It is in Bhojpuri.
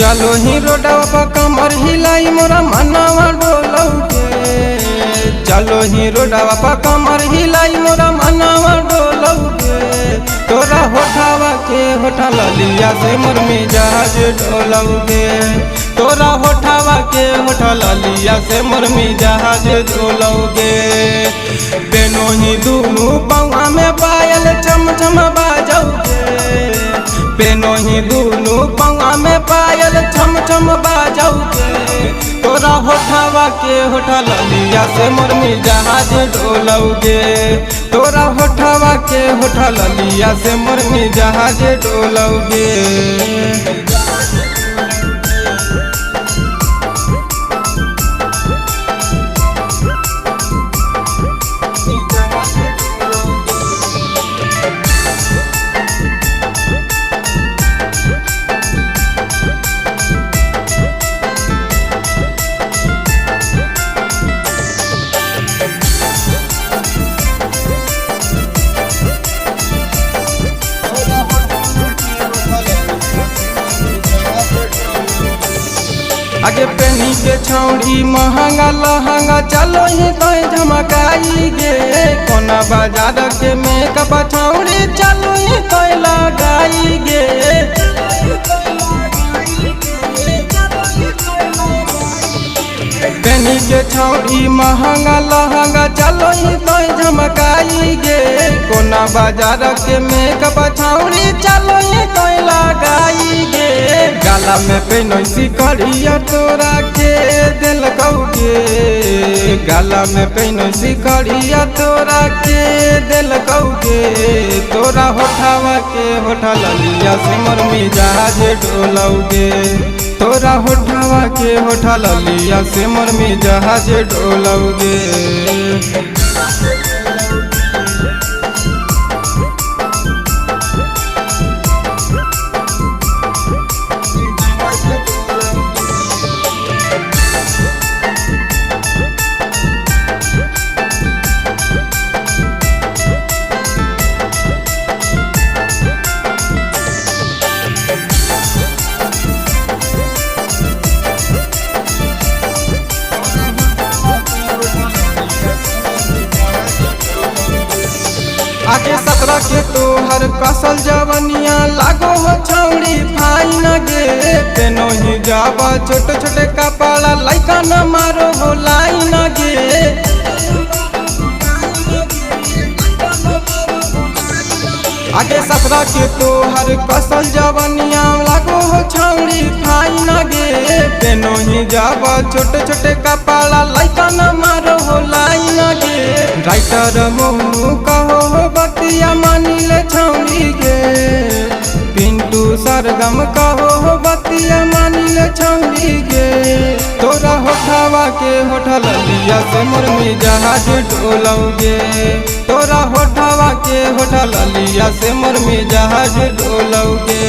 चलो ही रोडवा पर कमर हिलाई मोरा मनवा डोलौगे। चलो ही रोडवा पर कमर हिलाई मोरा मनवा डोलौगे। तोरा होठावा के होठा ललिया से मोर मिजाज डोलौगे। तोरा होठावा के होठा ललिया से मोर मिजाज डोलौगे। बेनो ही दूनु पौआ में पायल चम चम बाजौगे। बेनो ही दूनु पौआ में पायल छम छम बाजौगे। तोरा होठावा के होठा ललिया से मोर मिजाज डोलौगे। तोरा होठावा के होठा ललिया से मोर मिजाज डोलौगे। आगे पेनी के छौड़ी महंगा लहंगा चलो ही तो झमकाई गे। कोना बाजार के मेकअप छौड़ी चलो ही तो लगाई गे। पेनी के छौड़ी महंगा लहंगा चलो ही तो झमकाई गे। कोना बाजार के मेकअप छौड़ी चलो ही तो लगाई गे। गाला में पेनोसी करिया तोरा के दिलकौगे। गाला में पेनोसी करिया तोरा के दिलकौगे। तोरा होठावा के होठा ललिया से मोर मिजाज डोलौगे। तोरा होठावा के होठा ललिया से मोर मिजाज डोलौगे। आगे 17 के तोहर कसल जवनिया लागो हो छौड़ी फाइन गे। पेनो ही जाबा छोटे छोटे कपड़ा लइका न मारो हो लाइन गे। आगे 17 के तोहर कसल जवनिया लागो हो छौड़ी फाइन गे। पेनो ही जाबा छोटे छोटे कपड़ा लइका न मारो हो लाइन गे। राइटर मोनू कहो बतिया मानिले छौड़ी गे। पिंटू सरगम कहो बतिया मानिले छौड़ी गे। तोरा होठावा के होठा ललिया से मोर मिजाज डोलौगे। तोरा होठावा के होठा ललिया से मोर मिजाज डोलौगे।